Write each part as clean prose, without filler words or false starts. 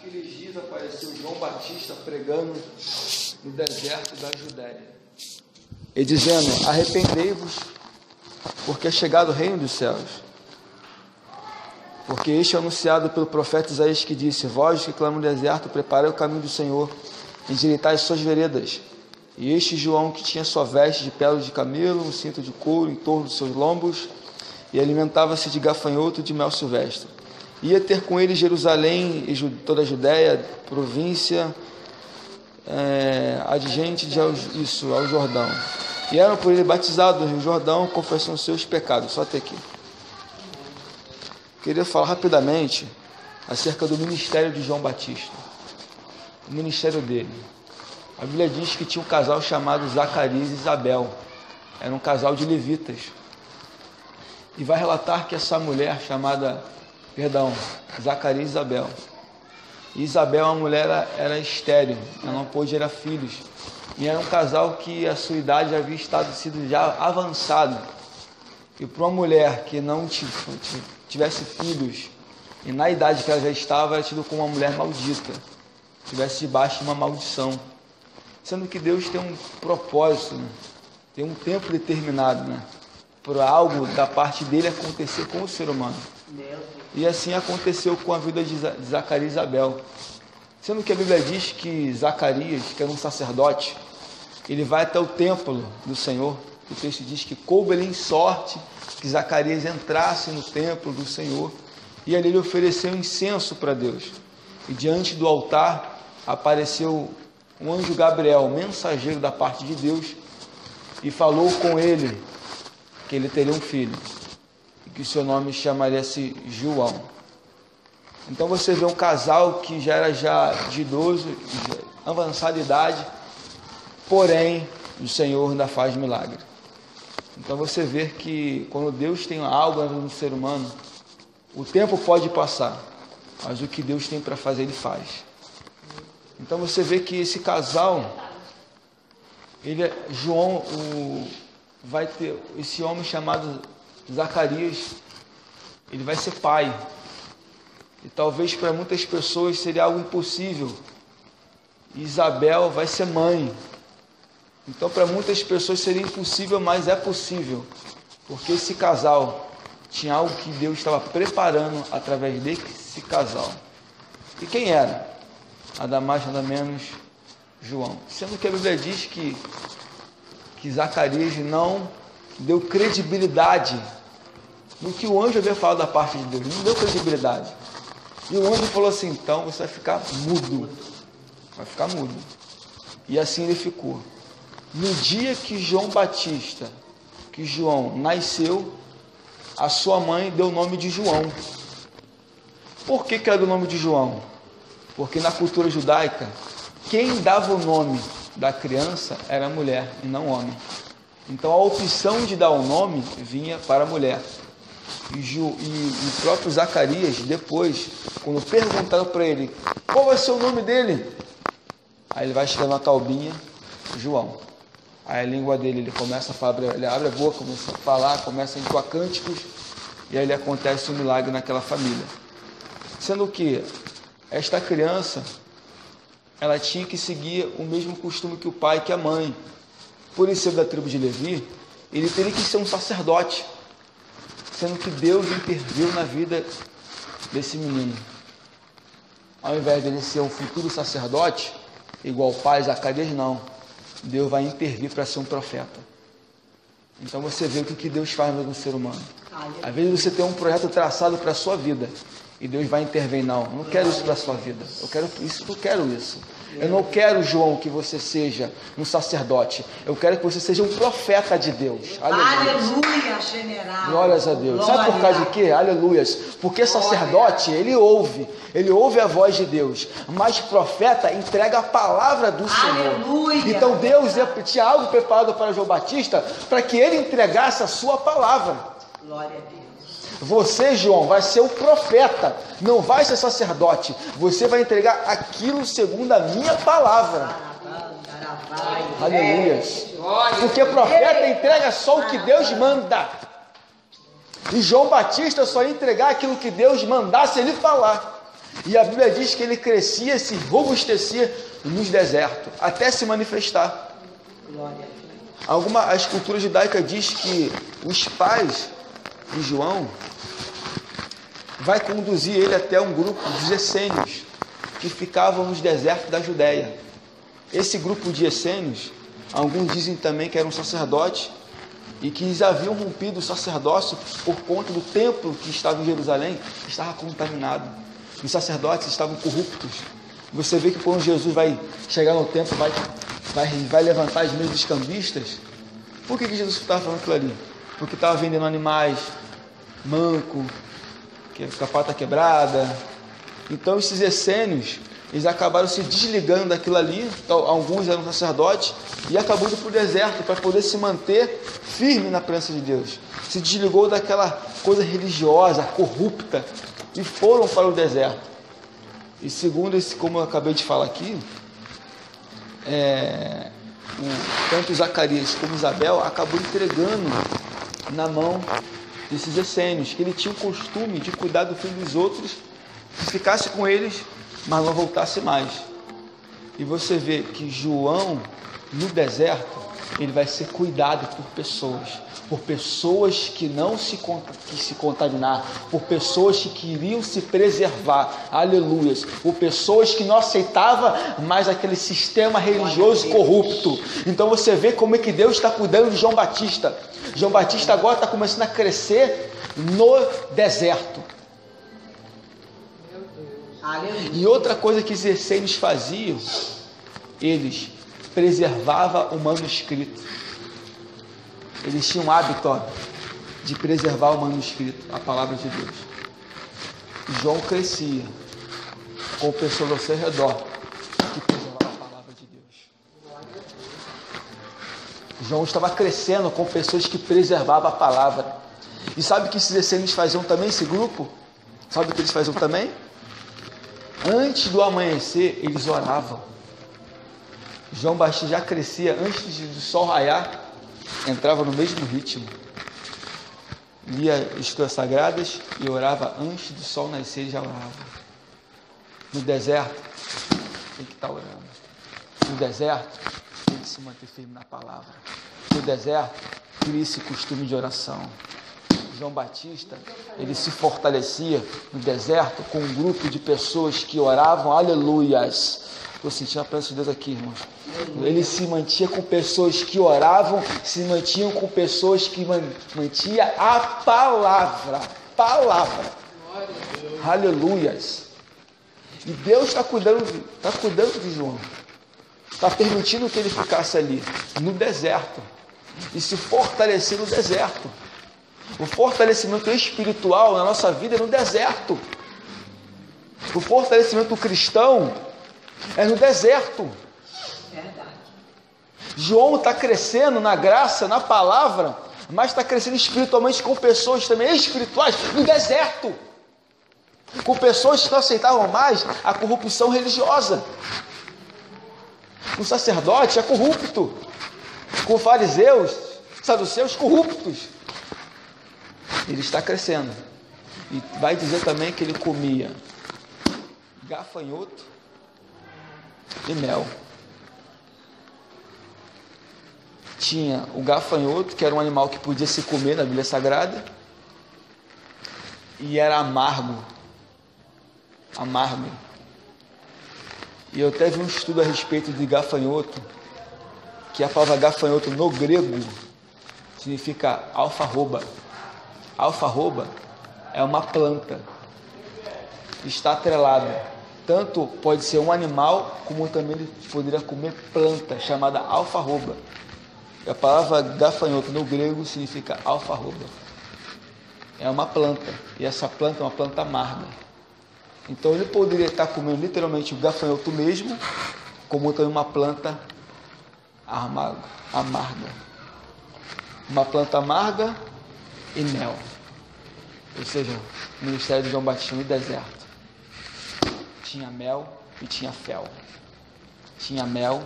Naqueles dias apareceu João Batista pregando no deserto da Judéia e dizendo: arrependei-vos, porque é chegado o reino dos céus. Porque este é anunciado pelo profeta Isaías, que disse: vós que clamam no deserto, preparai o caminho do Senhor, endireitai as suas veredas. E este João, que tinha sua veste de peles de camelo, um cinto de couro em torno dos seus lombos, e alimentava-se de gafanhoto e de mel silvestre, ia ter com ele Jerusalém e toda a Judéia, província adjacente ao Jordão. E eram por ele batizados no Rio Jordão, confessando seus pecados. Só até aqui. Queria falar rapidamente acerca do ministério de João Batista. O ministério dele. A Bíblia diz que tinha um casal chamado Zacarias e Isabel. Era um casal de levitas. E vai relatar que essa mulher Zacarias e Isabel. E Isabel, a mulher, era estéril, ela não pôde gerar filhos. E era um casal que a sua idade já havia sido já avançado. E para uma mulher que não tivesse filhos, e na idade que ela já estava, era tido como uma mulher maldita, estivesse debaixo de uma maldição. Sendo que Deus tem um propósito, né? Tem um tempo determinado, né? Para algo da parte dele acontecer com o ser humano. E assim aconteceu com a vida de Zacarias e Isabel. Sendo que a Bíblia diz que Zacarias, que era um sacerdote, ele vai até o templo do Senhor. O texto diz que coube-lhe em sorte que Zacarias entrasse no templo do Senhor, e ali ele ofereceu incenso para Deus. E diante do altar apareceu um anjo Gabriel, mensageiro da parte de Deus, e falou com ele que ele teria um filho, e que o seu nome chamaria-se João. Então você vê um casal que já era de idoso, avançada idade, porém o Senhor ainda faz milagre. Então você vê que quando Deus tem algo no ser humano, o tempo pode passar, mas o que Deus tem para fazer, Ele faz. Então você vê que esse casal, vai ter esse homem chamado Zacarias, ele vai ser pai. E talvez para muitas pessoas seria algo impossível. E Isabel vai ser mãe. Então para muitas pessoas seria impossível, mas é possível. Porque esse casal tinha algo que Deus estava preparando através desse casal. E quem era? Nada mais, nada menos, João. Sendo que a Bíblia diz que Zacarias não deu credibilidade no que o anjo havia falado da parte de Deus. Não deu credibilidade. E o anjo falou assim: então você vai ficar mudo. Vai ficar mudo. E assim ele ficou. No dia que João nasceu, a sua mãe deu o nome de João. Por que era o nome de João? Porque na cultura judaica, quem dava o nome da criança era a mulher e não o homem. Então a opção de dar o nome vinha para a mulher. E o próprio Zacarias, depois, quando perguntaram para ele qual vai ser o nome dele, aí ele vai escrever uma taubinha, João. Aí a língua dele, ele começa a falar, ele abre a boca, começa a falar, começa a entoar cânticos, e aí acontece um milagre naquela família. Sendo que esta criança, ela tinha que seguir o mesmo costume que o pai e que a mãe. Por ele ser da tribo de Levi, ele teria que ser um sacerdote, sendo que Deus interviu na vida desse menino. Ao invés dele ser um futuro sacerdote, igual o pai Zacarias, não. Deus vai intervir para ser um profeta. Então você vê o que Deus faz no ser humano. Às vezes você tem um projeto traçado para a sua vida, e Deus vai intervir. Não quero isso para a sua vida. Eu quero isso. Eu não quero, João, que você seja um sacerdote. Eu quero que você seja um profeta de Deus. Aleluia, general. Glórias a Deus. Sabe por causa de quê? Aleluias. Porque sacerdote, ele ouve a voz de Deus. Mas profeta entrega a palavra do Senhor. Aleluia. Então Deus tinha algo preparado para João Batista, para que ele entregasse a sua palavra. Glória a Deus. Você, João, vai ser o profeta, não vai ser sacerdote. Você vai entregar aquilo segundo a minha palavra. Aleluia. Porque profeta entrega só o que Deus manda. E João Batista só ia entregar aquilo que Deus mandasse ele falar. E a Bíblia diz que ele crescia, se robustecia nos desertos, até se manifestar. Glória a Deus. A escultura judaica diz que os pais de João vai conduzir ele até um grupo dos essênios que ficavam nos desertos da Judéia. Esse grupo de essênios, alguns dizem também que eram sacerdotes e que eles haviam rompido o sacerdócio por conta do templo que estava em Jerusalém, que estava contaminado. Os sacerdotes estavam corruptos. Você vê que quando Jesus vai chegar no templo, vai levantar as mesas dos cambistas. Por que Jesus estava falando aquilo ali? Porque estava vendendo animais, manco, com a pata quebrada. Então esses essênios, eles acabaram se desligando daquilo ali. Alguns eram sacerdotes e acabou indo para o deserto para poder se manter firme na presença de Deus. Se desligou daquela coisa religiosa, corrupta, e foram para o deserto. E segundo esse, como eu acabei de falar aqui, tanto Zacarias como Isabel acabou entregando na mão desses essênios, que ele tinha o costume de cuidar do filho dos outros, que ficasse com eles, mas não voltasse mais. E você vê que João, no deserto, ele vai ser cuidado por pessoas que não se contaminaram, por pessoas que queriam se preservar, aleluias, por pessoas que não aceitavam mais aquele sistema religioso corrupto. Então você vê como é que Deus está cuidando de João Batista. João Batista agora está começando a crescer no deserto. E outra coisa que os essênios faziam, eles preservavam o manuscrito. Eles tinham um hábito de preservar o manuscrito, a palavra de Deus. E João crescia com pessoas ao seu redor que preservavam a palavra de Deus. João estava crescendo com pessoas que preservavam a palavra. E sabe o que esses essênios faziam também, esse grupo? Sabe o que eles faziam também? Antes do amanhecer, eles oravam. João Batista já crescia antes do sol raiar, entrava no mesmo ritmo. Lia as Escrituras Sagradas e orava antes do sol nascer, ele já orava. No deserto, tem que estar orando. No deserto, tem que se manter firme na palavra. No deserto, cria esse costume de oração. João Batista, ele se fortalecia no deserto com um grupo de pessoas que oravam, aleluias. Estou sentindo a presença de Deus aqui, irmãos. Ele se mantinha com pessoas que oravam, se mantinham com pessoas que mantinham a palavra. Aleluias. E Deus está cuidando de João. Está permitindo que ele ficasse ali, no deserto. E se fortalecer no deserto. O fortalecimento espiritual na nossa vida é no deserto. O fortalecimento cristão é no deserto. Verdade. João está crescendo na graça, na palavra, mas está crescendo espiritualmente com pessoas também espirituais no deserto. Com pessoas que não aceitavam mais a corrupção religiosa. O sacerdote é corrupto. Com fariseus, saduceus corruptos. Ele está crescendo. E vai dizer também que ele comia gafanhoto e mel. Tinha o gafanhoto, que era um animal que podia se comer na Bíblia Sagrada, e era amargo. E eu até vi um estudo a respeito de gafanhoto, que a palavra gafanhoto no grego significa alfarroba. Alfarroba é uma planta, está atrelada. Tanto pode ser um animal, como também ele poderia comer planta, chamada alfarroba. E a palavra gafanhoto no grego significa alfarroba. É uma planta, e essa planta é uma planta amarga. Então ele poderia estar comendo literalmente o gafanhoto mesmo, como também uma planta amarga. Uma planta amarga e mel. Ou seja, o ministério de João Batista no deserto. Tinha mel e tinha fel. Tinha mel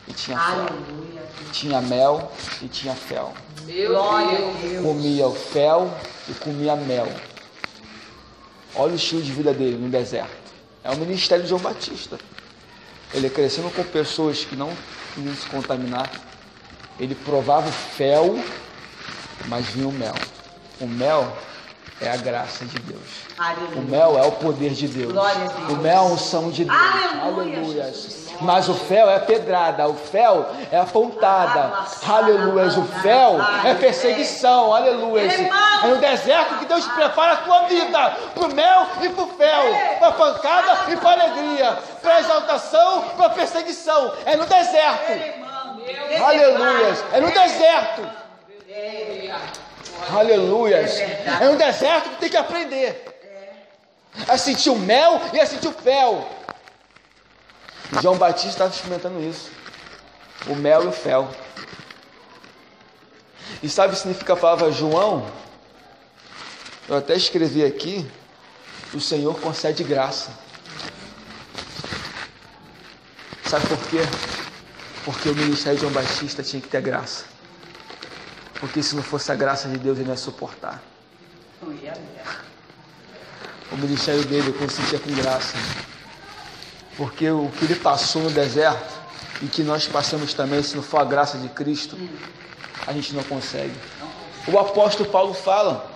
e tinha fel. Aleluia. Tinha mel e tinha fel. Glória a Deus. Comia o fel e comia mel. Olha o estilo de vida dele no deserto. É o ministério de João Batista. Ele crescendo com pessoas que não queriam se contaminar. Ele provava o fel, mas vinha o mel. O mel é a graça de Deus. Aleluia. O mel é o poder de Deus. Glória a Deus. O mel é a unção de Deus. Aleluia. Mas o fel é pedrada, o fel é a pontada. Aleluia. O fel é perseguição. Aleluia. É no deserto que Deus prepara a tua vida para o mel e para o fel, para a pancada e para a alegria, para a exaltação, para a perseguição. É no deserto. Aleluia. É no deserto. Aleluia. É no deserto que tem que aprender a sentir o mel e a sentir o fel. João Batista estava experimentando isso. O mel e o fel. E sabe o que significa a palavra João? Eu até escrevi aqui. O Senhor concede graça. Sabe por quê? Porque o ministério de João Batista tinha que ter graça. Porque se não fosse a graça de Deus, ele não ia suportar. O ministério dele consistia com graça. Porque o que ele passou no deserto, e que nós passamos também, se não for a graça de Cristo, a gente não consegue. O apóstolo Paulo fala,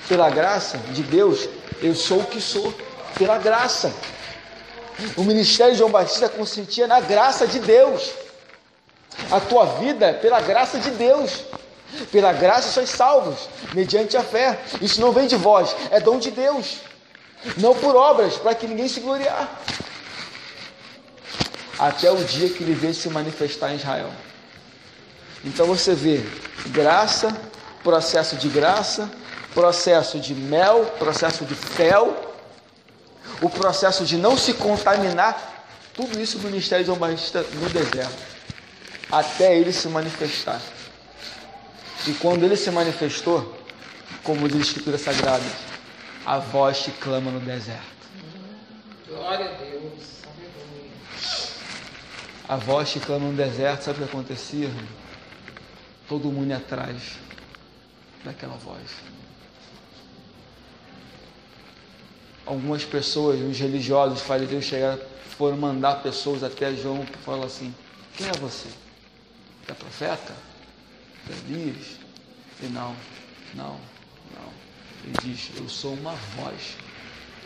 pela graça de Deus, eu sou o que sou, pela graça. O ministério de João Batista consistia na graça de Deus. A tua vida é pela graça de Deus. Pela graça sois salvos, mediante a fé. Isso não vem de vós, é dom de Deus. Não por obras, para que ninguém se gloriar. Até o dia que ele vê se manifestar em Israel. Então você vê graça, processo de graça, processo de mel, processo de fel, o processo de não se contaminar, tudo isso no ministério de João Batista no deserto, até ele se manifestar. E quando ele se manifestou, como diz a Escritura Sagrada, a voz te clama no deserto. Glória a Deus. A voz te clama no deserto, sabe o que acontecia? Todo mundo ia atrás daquela voz. Algumas pessoas, os religiosos, os fariseus foram mandar pessoas até João para falar assim: quem é você? É profeta? É Elias? E não. Ele diz: eu sou uma voz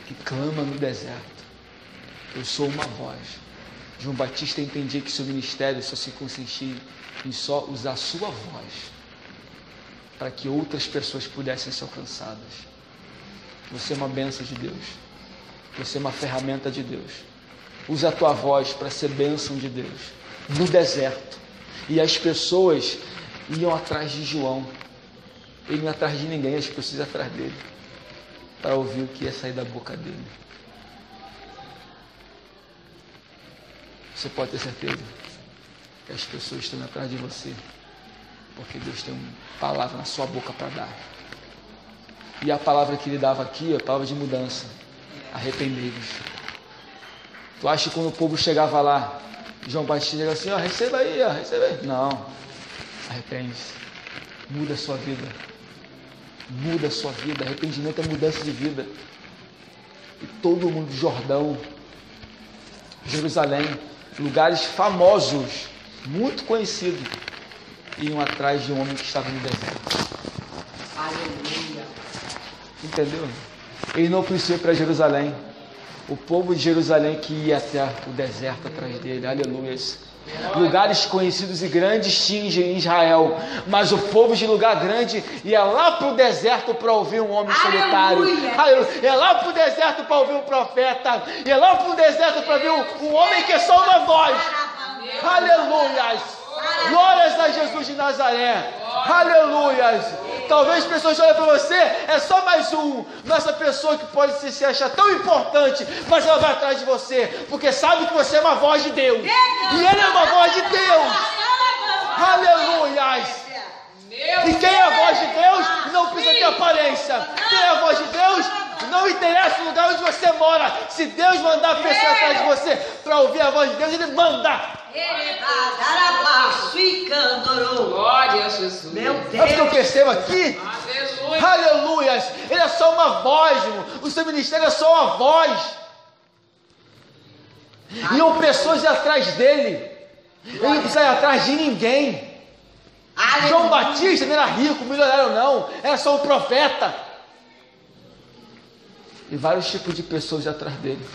que clama no deserto. Eu sou uma voz. João Batista entendia que seu ministério só se consistia em só usar sua voz para que outras pessoas pudessem ser alcançadas. Você é uma bênção de Deus. Você é uma ferramenta de Deus. Usa a tua voz para ser bênção de Deus no deserto. E as pessoas iam atrás de João. Ele não ia atrás de ninguém, as pessoas iam atrás dele para ouvir o que ia sair da boca dele. Você pode ter certeza que as pessoas estão atrás de você porque Deus tem uma palavra na sua boca para dar. E a palavra que ele dava aqui é a palavra de mudança. Arrependei-vos. Tu acha que quando o povo chegava lá, João Batista chegava assim: receba aí, receba aí. Não. Arrepende-se. Muda a sua vida. Muda a sua vida. Arrependimento é mudança de vida. E todo mundo, Jordão, Jerusalém, lugares famosos, muito conhecidos, iam atrás de um homem que estava no deserto. Aleluia. Entendeu? Ele não precisou ir para Jerusalém. O povo de Jerusalém que ia até o deserto atrás dele. Aleluia. Lugares conhecidos e grandes tinha em Israel, mas o povo de lugar grande ia lá para o deserto para ouvir um homem solitário. Aleluia. Ia lá para o deserto para ouvir um profeta. Ia lá para o deserto para ver um homem que é só uma voz. Aleluia. Glórias a Jesus de Nazaré. Aleluia. Talvez pessoas olhem para você, é só mais um. Nossa pessoa que pode se achar tão importante, mas ela vai atrás de você, porque sabe que você é uma voz de Deus. E ele é uma voz de Deus. Aleluia. E quem é a voz de Deus não precisa ter aparência. Quem é a voz de Deus não interessa o lugar onde você mora. Se Deus mandar a pessoa atrás de você para ouvir a voz de Deus, ele manda. Glória a Jesus. Meu Deus. É o que eu percebo aqui. Aleluia. Ele é só uma voz, irmão. O seu ministério é só uma voz. Iam pessoas atrás dele. Ele não precisava ir atrás de ninguém. João Batista não era rico, milionário não. Era só um profeta. E vários tipos de pessoas atrás dele.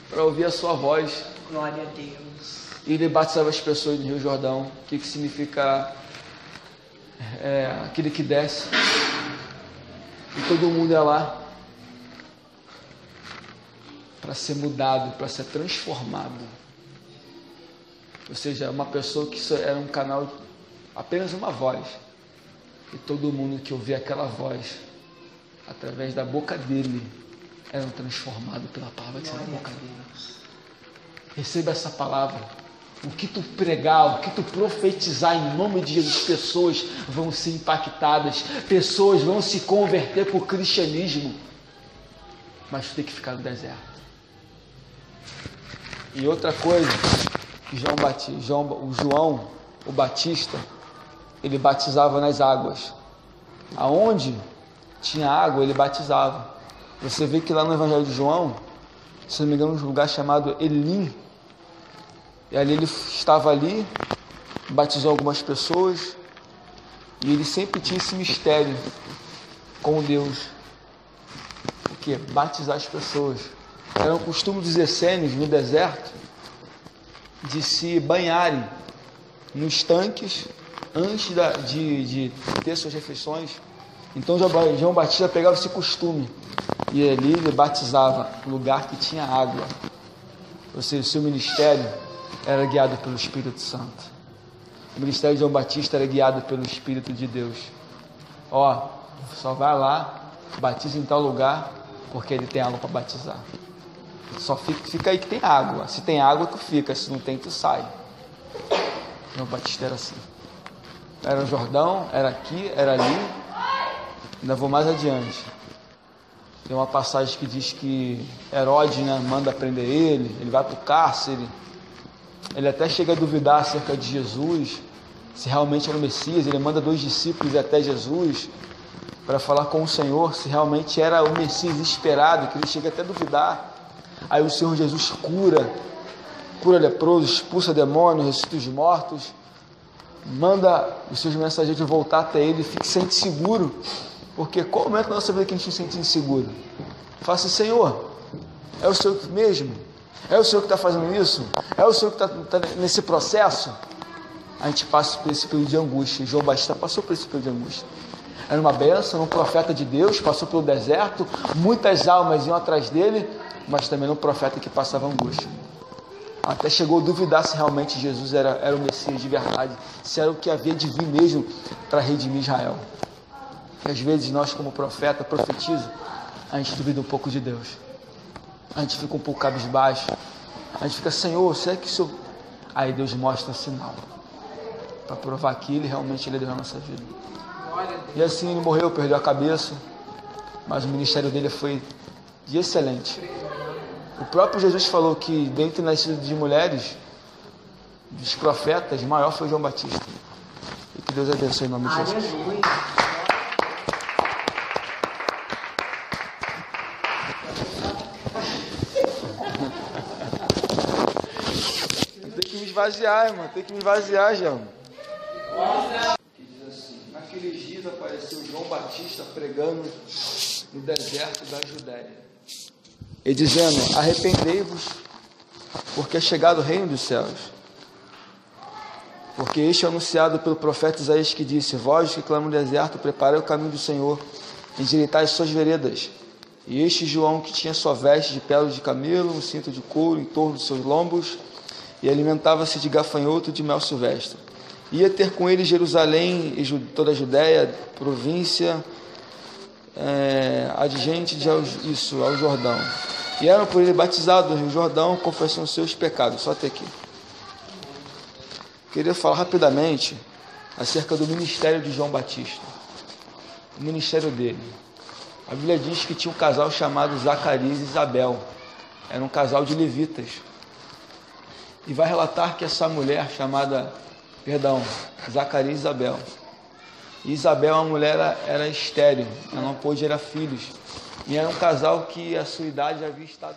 Para ouvir a sua voz. Glória a Deus. E ele batizava as pessoas no Rio Jordão. O que significa aquele que desce. E todo mundo ia lá para ser mudado, para ser transformado. Ou seja, uma pessoa que era um canal, apenas uma voz. E todo mundo que ouvia aquela voz, através da boca dele, eram transformados pela palavra que saiu da boca dele. Receba essa palavra. O que tu pregar, o que tu profetizar em nome de Jesus, pessoas vão ser impactadas, pessoas vão se converter para o cristianismo. Mas tu tem que ficar no deserto. E outra coisa, João o Batista, ele batizava nas águas. Aonde tinha água, ele batizava. Você vê que lá no Evangelho de João, se não me engano, um lugar chamado Elim. E ali ele estava ali, batizou algumas pessoas, e ele sempre tinha esse mistério com Deus. O que? Batizar as pessoas. Era um costume dos essênios no deserto de se banharem nos tanques antes de ter suas refeições. Então João Batista pegava esse costume e ali ele batizava no lugar que tinha água. Ou seja, o seu ministério era guiado pelo Espírito Santo. O ministério de João Batista era guiado pelo Espírito de Deus. Só vai lá, batiza em tal lugar, porque ele tem água para batizar. Só fica aí que tem água. Se tem água, tu fica. Se não tem, tu sai. João Batista era assim. Era no Jordão, era aqui, era ali. Ainda vou mais adiante. Tem uma passagem que diz que Herodes, manda prender ele vai para o cárcere. Ele até chega a duvidar acerca de Jesus, se realmente era o Messias. Ele manda 2 discípulos até Jesus para falar com o Senhor se realmente era o Messias esperado, que ele chega até a duvidar. Aí o Senhor Jesus cura leprosos, expulsa demônios, ressuscita os mortos, manda os seus mensageiros voltar até ele, e se sente seguro. Porque qual momento da nossa vida que a gente se sente inseguro? Fala assim: Senhor, é o Senhor mesmo? É o Senhor que está fazendo isso? É o Senhor que está nesse processo? A gente passa por esse período de angústia. João Batista passou por esse período de angústia. Era uma bênção, um profeta de Deus, passou pelo deserto, muitas almas iam atrás dele, mas também era um profeta que passava angústia. Até chegou a duvidar se realmente Jesus era o Messias de verdade, se era o que havia de vir mesmo para redimir Israel. E às vezes nós, como profeta, profetiza, a gente duvida um pouco de Deus. A gente fica um pouco cabisbaixo. A gente fica: Senhor, será que isso... Aí Deus mostra um sinal para provar que Ele realmente é Deus na nossa vida. E assim ele morreu, perdeu a cabeça, mas o ministério dele foi excelente. O próprio Jesus falou que dentre nascidos de mulheres, dos profetas, maior foi João Batista. E que Deus abençoe em nome de Jesus. Tem que me esvaziar, irmão. Tem que me esvaziar, João. Que diz assim: naqueles dias apareceu João Batista pregando no deserto da Judéia, e dizendo: arrependei-vos, porque é chegado o reino dos céus. Porque este é anunciado pelo profeta Isaías, que disse: vós que clamam no deserto, preparai o caminho do Senhor, endireitai as suas veredas. E este João, que tinha sua veste de pele de camelo, um cinto de couro em torno dos seus lombos, e alimentava-se de gafanhoto e de mel silvestre. Ia ter com ele Jerusalém e toda a Judéia, província adjacente ao Jordão. E eram por ele batizados no Rio Jordão, confessando os seus pecados. Só até aqui. Queria falar rapidamente acerca do ministério de João Batista. O ministério dele. A Bíblia diz que tinha um casal chamado Zacarias e Isabel. Era um casal de levitas. E vai relatar que essa mulher Zacarias e Isabel. E Isabel, a mulher, era estéril, ela não pôde gerar filhos. E era um casal que a sua idade havia estado